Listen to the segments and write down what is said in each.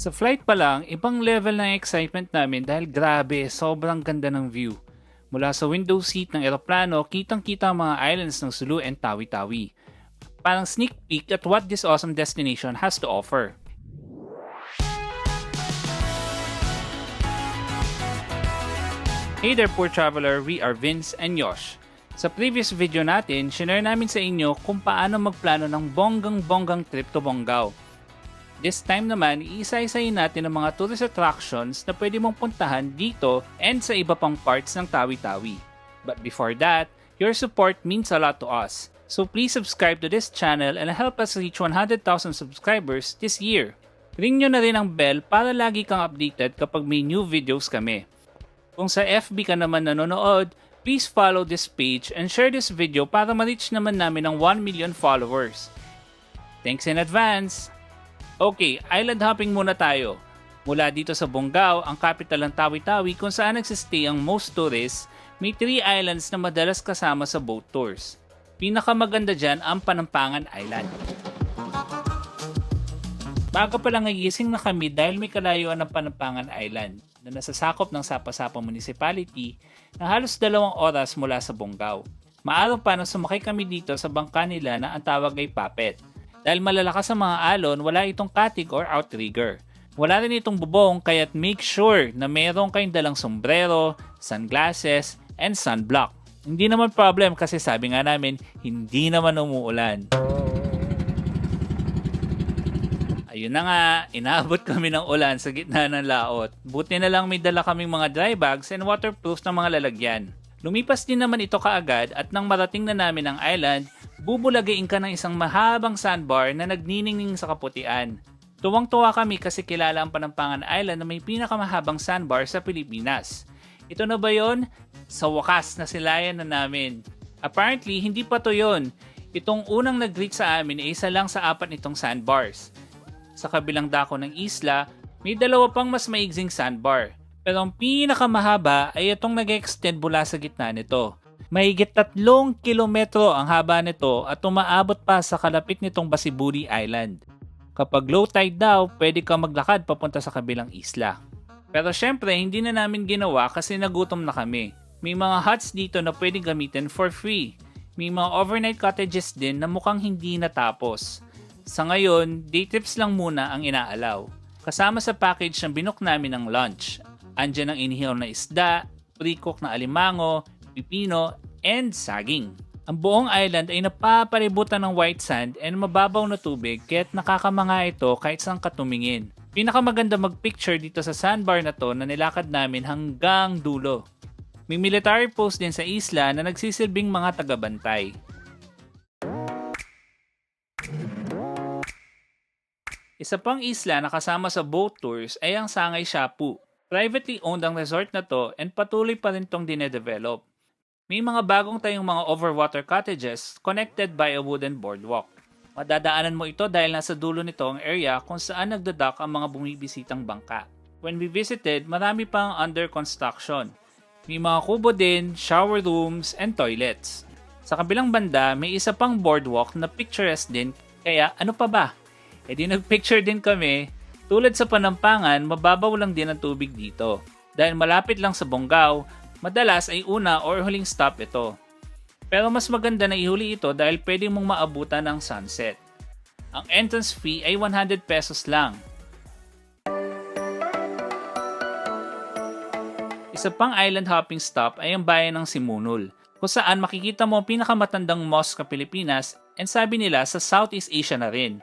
Sa flight pa lang, ibang level ng excitement namin dahil grabe, sobrang ganda ng view. Mula sa window seat ng eroplano, kitang-kita ang mga islands ng Sulu and Tawi-Tawi. Parang sneak peek at what this awesome destination has to offer. Hey there poor traveler, we are Vince and Yosh. Sa previous video natin, shinare namin sa inyo kung paano magplano ng bonggang-bonggang trip to Bonggao. This time naman, iisa-isayin natin ang mga tourist attractions na pwede mong puntahan dito and sa iba pang parts ng Tawi-Tawi. But before that, your support means a lot to us. So please subscribe to this channel and help us reach 100,000 subscribers this year. Ring nyo na rin ang bell para lagi kang updated kapag may new videos kami. Kung sa FB ka naman nanonood, please follow this page and share this video para ma-reach naman namin ang 1 million followers. Thanks in advance! Okay, island hopping muna tayo. Mula dito sa Bonggao, ang capital ng Tawi-Tawi kung saan nagsistay ang most tourists, may 3 islands na madalas kasama sa boat tours. Pinakamaganda dyan ang Panampangan Island. Bago pa lang nagising na kami dahil may kalayuan ng Panampangan Island na nasasakop ng Sapa-Sapa Municipality na halos 2 oras mula sa Bonggao. Maaraw pa nang sumakay kami dito sa bangka nila na ang tawag ay Puppet. Dahil malalakas ang mga alon, wala itong katig or outrigger. Wala rin itong bubong kaya't make sure na meron kayong dalang sombrero, sunglasses, and sunblock. Hindi naman problem kasi sabi nga namin, hindi naman umuulan. Ayun na nga, inaabot kami ng ulan sa gitna ng laot. Buti na lang may dala kaming mga dry bags and waterproof na mga lalagyan. Lumipas din naman ito kaagad at nang marating na namin ang island, bubulagain ka ng isang mahabang sandbar na nagniningning sa kaputian. Tuwang-tuwa kami kasi kilala ang Panampangan Island na may pinakamahabang sandbar sa Pilipinas. Ito na ba yon? Sa wakas na silayan na namin. Apparently, hindi pa to yon. Itong unang nag-greet sa amin ay isa lang sa 4 nitong sandbars. Sa kabilang dako ng isla, may 2 pang mas maigzing sandbar. Pero ang pinakamahaba ay itong nag-extend mula sa gitna nito. Mahigit 3 kilometro ang haba nito at umaabot pa sa kalapit nitong Basibuli Island. Kapag low tide daw, pwede ka maglakad papunta sa kabilang isla. Pero syempre, hindi na namin ginawa kasi nagutom na kami. May mga huts dito na pwede gamitin for free. May mga overnight cottages din na mukhang hindi natapos. Sa ngayon, day trips lang muna ang inaalaw. Kasama sa package ng binook namin ng lunch. Andyan ang inihaw na isda, pre-cook na alimango, pipino, and saging. Ang buong island ay napapalibutan ng white sand and mababaw na tubig kaya't nakakamanga ito kahit saan ka tumingin. Pinakamaganda mag-picture dito sa sandbar na to na nilakad namin hanggang dulo. May military post din sa isla na nagsisilbing mga tagabantay. Isa pang isla na kasama sa boat tours ay ang Sangay Siapu. Privately owned ang resort na to and patuloy pa rin tong dinedevelop. May mga bagong tayong mga overwater cottages connected by a wooden boardwalk. Madadaanan mo ito dahil nasa dulo nito ang area kung saan nagdadock ang mga bumibisitang bangka. When we visited, marami pang under construction. May mga kubo din, shower rooms, and toilets. Sa kabilang banda, may isa pang boardwalk na picturesque din, kaya ano pa ba? E di nagpicture din kami. Tulad sa Panampangan, mababaw lang din ang tubig dito. Dahil malapit lang sa Bonggao, madalas ay una or huling stop ito. Pero mas maganda na ihuli ito dahil pwede mong maabutan ng sunset. Ang entrance fee ay 100 pesos lang. Isa pang island hopping stop ay ang bayan ng Simunul, kung saan makikita mo ang pinakamatandang mosque sa Pilipinas and sabi nila sa Southeast Asia na rin.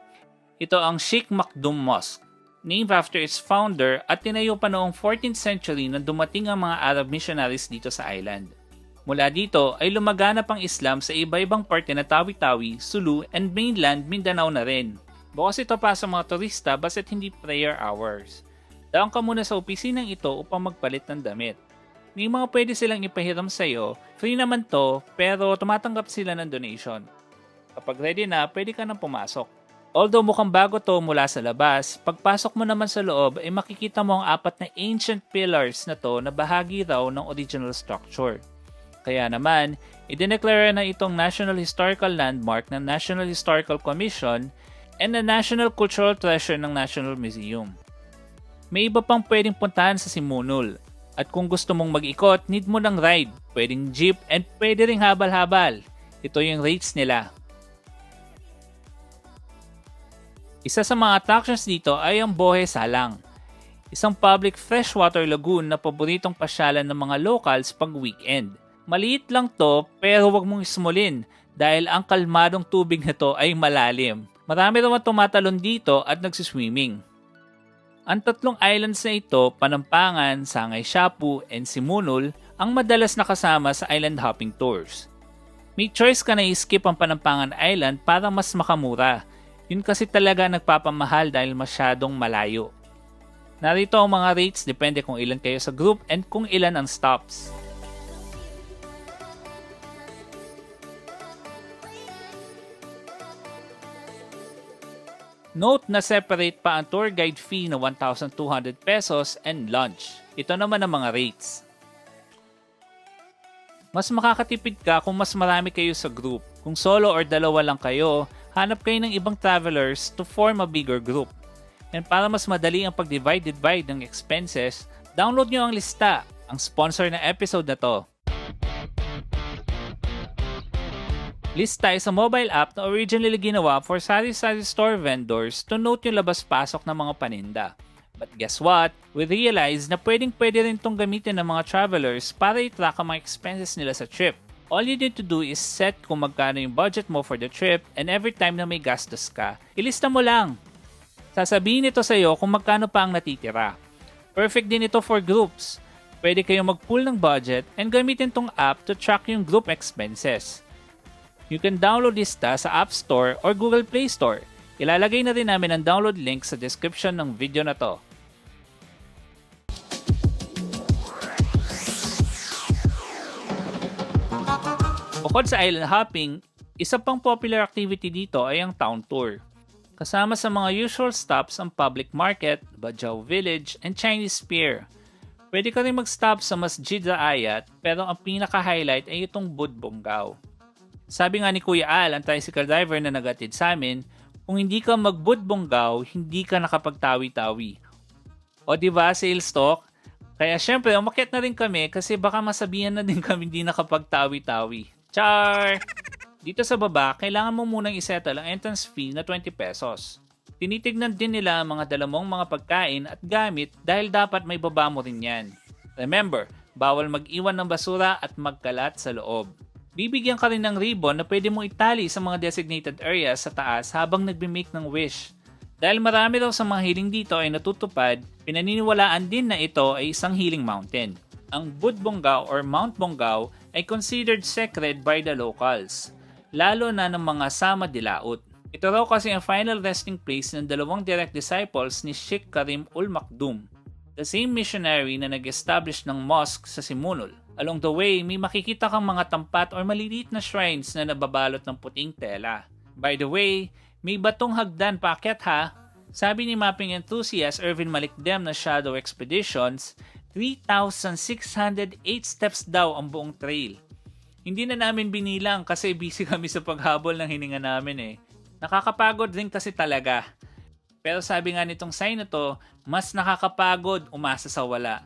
Ito ang Sheikh Makdum Mosque, named after its founder at tinayo pa noong 14th century na dumating ang mga Arab missionaries dito sa island. Mula dito ay lumaganap ang Islam sa iba-ibang parte na Tawi-Tawi, Sulu, and mainland Mindanao na rin. Bukas ito pa sa mga turista basta't hindi prayer hours. Daan ka muna sa opisinang ito upang magpalit ng damit. May mga pwede silang ipahiram sa'yo, free naman to pero tumatanggap sila ng donation. Kapag ready na, pwede ka nang pumasok. Although mukhang bago to mula sa labas, pagpasok mo naman sa loob ay makikita mo ang 4 na ancient pillars na to na bahagi raw ng original structure. Kaya naman, idineklara na itong National Historical Landmark ng National Historical Commission and na National Cultural Treasure ng National Museum. May iba pang pwedeng puntahan sa Simunul. At kung gusto mong mag-ikot, need mo ng ride, pwedeng jeep, and pwede ring habal-habal. Ito yung rates nila. Isa sa mga attractions dito ay ang Bohe Salang, isang public freshwater lagoon na paboritong pasyalan ng mga locals pag weekend. Maliit lang to pero wag mong ismulin dahil ang kalmadong tubig nito ay malalim. Marami naman tumatalon dito at nagsiswimming. Ang tatlong islands na ito, Panampangan, Sangay Siapu, and Simunul, ang madalas nakasama sa island hopping tours. May choice ka na i-skip ang Panampangan Island para mas makamura. Yun kasi talaga nagpapamahal dahil masyadong malayo. Narito ang mga rates depende kung ilan kayo sa group and kung ilan ang stops. Note na separate pa ang tour guide fee na 1,200 pesos and lunch. Ito naman ang mga rates. Mas makakatipid ka kung mas marami kayo sa group. Kung solo or dalawa lang kayo, hanap kayo ng ibang travelers to form a bigger group. And para mas madali ang pag-divide ng expenses, download nyo ang lista, ang sponsor na episode na to. Lista is a mobile app na originally ginawa for sari-sari store vendors to note yung labas-pasok ng mga paninda. But guess what? We realized na pwede rin itong gamitin ng mga travelers para i-track ang mga expenses nila sa trip. All you need to do is set kung magkano yung budget mo for the trip and every time na may gastos ka, ilista mo lang. Sasabihin ito sa iyo kung magkano pa ang natitira. Perfect din ito for groups. Pwede kayong mag-pool ng budget and gamitin tong app to track yung group expenses. You can download Lista sa App Store or Google Play Store. Ilalagay na rin namin ang download link sa description ng video na to. Bukod sa island hopping, isa pang popular activity dito ay ang town tour. Kasama sa mga usual stops ang Public Market, Bajau Village, and Chinese Pier. Pwede ka rin mag-stop sa Masjid Ayat pero ang pinaka-highlight ay itong Budbongao. Sabi nga ni Kuya Al, ang tricycle driver na nagatid sa amin, kung hindi ka mag-Budbongao, hindi ka nakapagtawi-tawi. O diba, sales talk? Kaya syempre, umakyat na rin kami kasi baka masabihan na din kami hindi nakapagtawi-tawi. Char! Dito sa baba, kailangan mo munang isettle ang entrance fee na 20 pesos. Tinitignan din nila ang mga dala mong mga pagkain at gamit dahil dapat may baba mo rin yan. Remember, bawal mag-iwan ng basura at magkalat sa loob. Bibigyan ka rin ng ribbon na pwede mong itali sa mga designated areas sa taas habang nagbe-make ng wish. Dahil marami daw sa mga healing dito ay natutupad, pinaniniwalaan din na ito ay isang healing mountain. Ang Budbongao or Mount Bongao ay considered sacred by the locals, lalo na ng mga Sama Dilaut. Ito raw kasi ang final resting place ng dalawang direct disciples ni Sheikh Karim ul Maktoum, the same missionary na nag-establish ng mosque sa Simunul. Along the way, may makikita kang mga tampat or maliliit na shrines na nababalot ng puting tela. By the way, may batong hagdan paakyat ha. Sabi ni mapping enthusiast Irvin Malikdem na Shadow Expeditions, 3,608 steps daw ang buong trail. Hindi na namin binilang kasi busy kami sa paghabol ng hininga namin eh. Nakakapagod rin kasi talaga. Pero sabi nga nitong sign na to, mas nakakapagod umasa sa wala.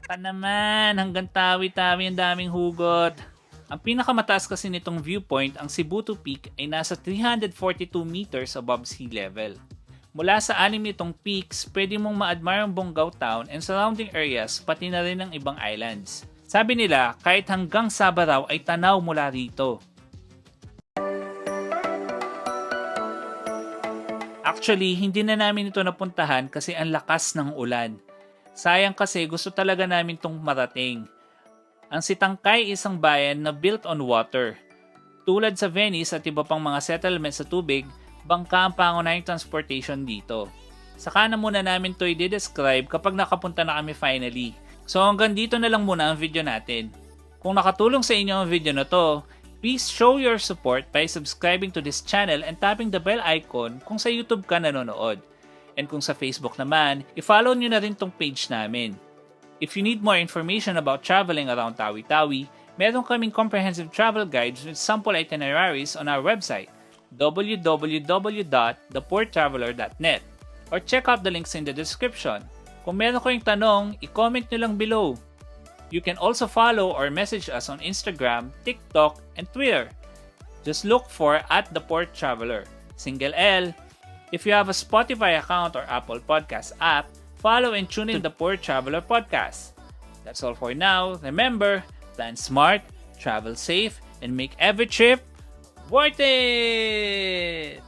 Pa naman, hanggang tawi-tawi ang daming hugot. Ang pinakamataas kasi nitong viewpoint, ang Sibutu Peak, ay nasa 342 meters above sea level. Mula sa anim nitong peaks, pwede mong ma-admire ang Bongao Town and surrounding areas, pati na rin ang ibang islands. Sabi nila, kahit hanggang Sabaraw ay tanaw mula rito. Actually, hindi na namin ito napuntahan kasi ang lakas ng ulan. Sayang kasi gusto talaga namin itong marating. Ang Sitangkay isang bayan na built on water. Tulad sa Venice at iba pang mga settlements sa tubig, bangka ang pangunahing transportation dito. Saka na muna namin ito i-describe kapag nakapunta na kami finally. So hanggang dito na lang muna ang video natin. Kung nakatulong sa inyo ang video na to, please show your support by subscribing to this channel and tapping the bell icon kung sa YouTube ka nanonood. And kung sa Facebook naman, i-follow nyo na rin tong page namin. If you need more information about traveling around Tawi-Tawi, meron kaming comprehensive travel guides with sample itineraries on our website, www.thepoortraveler.net, or check out the links in the description. Kung meron kayong tanong, i-comment nyo lang below. You can also follow or message us on Instagram, TikTok, and Twitter. Just look for @theporttraveler. Single L. If you have a Spotify account or Apple Podcast app, follow and tune in the Port Traveler Podcast. That's all for now. Remember, plan smart, travel safe, and make every trip worth it!